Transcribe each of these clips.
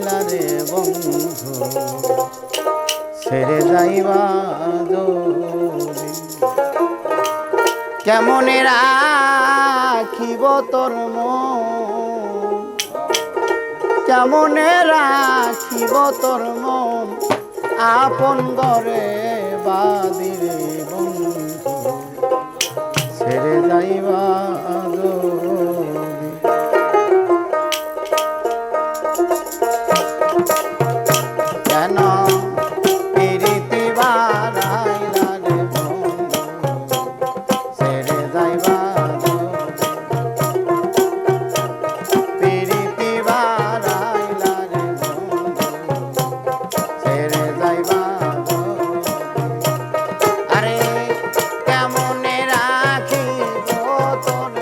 হারাইলা রে বন্ধু ছেড়ে যাইবা যদি কেমনে রাখিব তোর মন কেমনে রাখিব তোর মন আপন ঘরে বাদিরে বন্ধু ছেড়ে যাইবা যদি কেন পিরিতি বারাইলা রে বন্ধু ছেড়ে যাইবা পিরিতি বারাইলা রে বন্ধু ছেড়ে যাইবা আরে কেমনে রাখিব তোর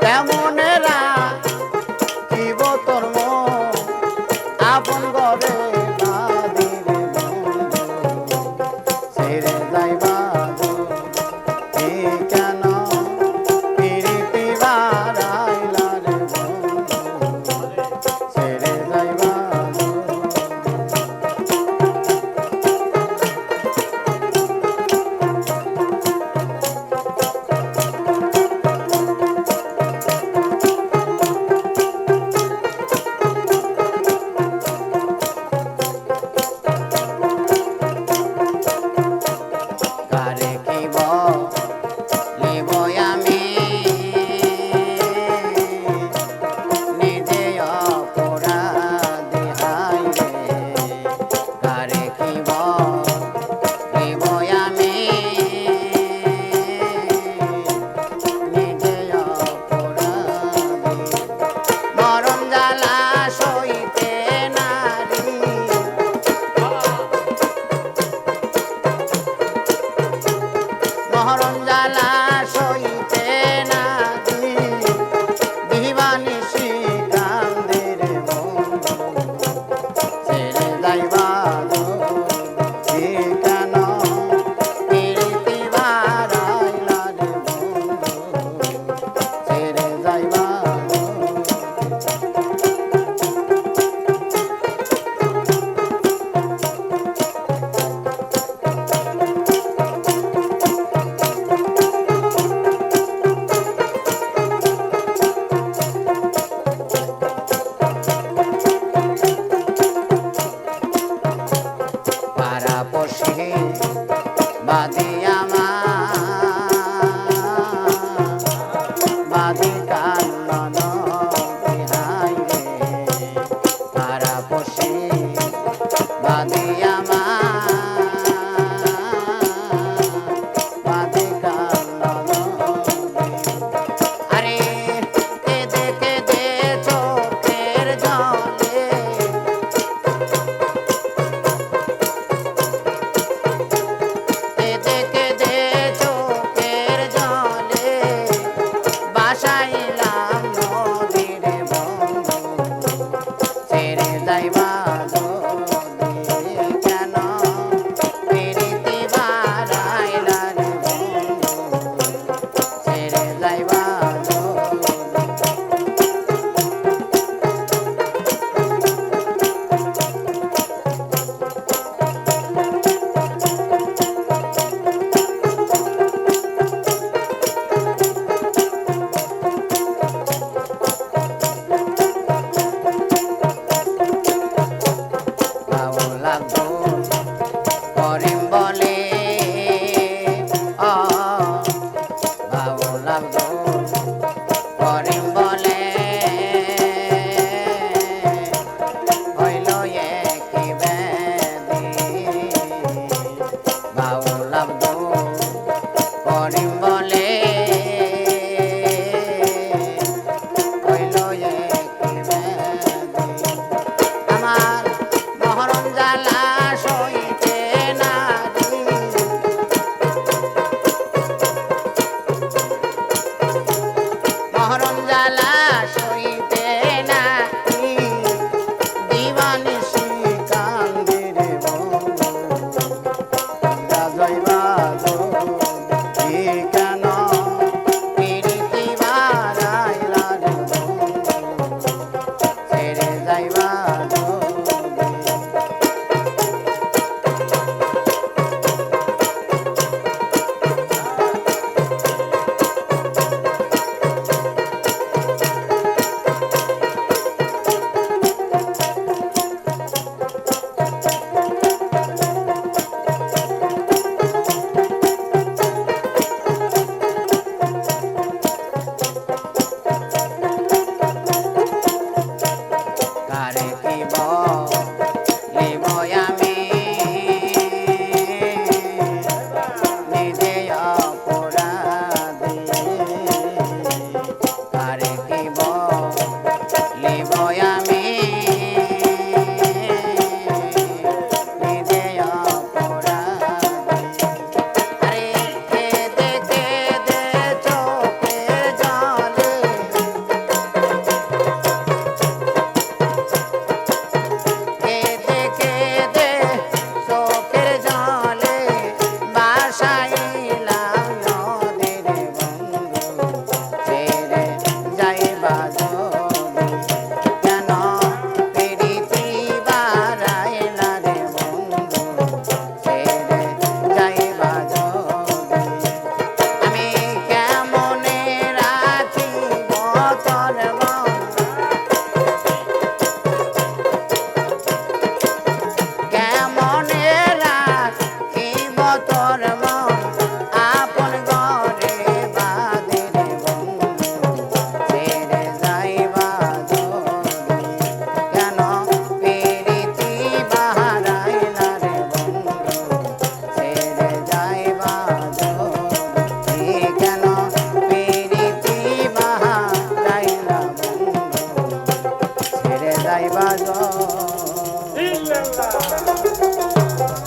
কেমনে রাখিব তোর মন আপন ঘরে বাদিরে বন্ধু ছেড়ে যাইবা এই কেন পিরিতি বারাইলা রে বন্ধু ছেড়ে যাইবা কারে কি বলিব আমি নিজে অপরাধী হাই রে কারে কি বলিব আমি নিজে অপরাধী মরণ জ্বালা সইতে নারী মরণ জ্বালা সইতে নারী দিবানিশি কান্দে রে বন্ধু ছেড়ে যাইবা যদি কেন পিরিতি বারাইলা রে বন্ধু ছেড়ে যাইবা পাড়াপড়শি বাদি আমার বাদি কান্দন বিহাই রে পাড়াপড়শি বাদি আমার বাদি কান্দন আরে কেঁদে কেঁদে চোখের জলে কেঁদে কেঁদে চোখের জলে বাসাইলাম নদীরে বন্ধু ছেড়ে যাইবা যদি কেন পিরিতি বারাইলা রে বন্ধু ছেড়ে যাইবা যাইবা ইল্লাল্লাহ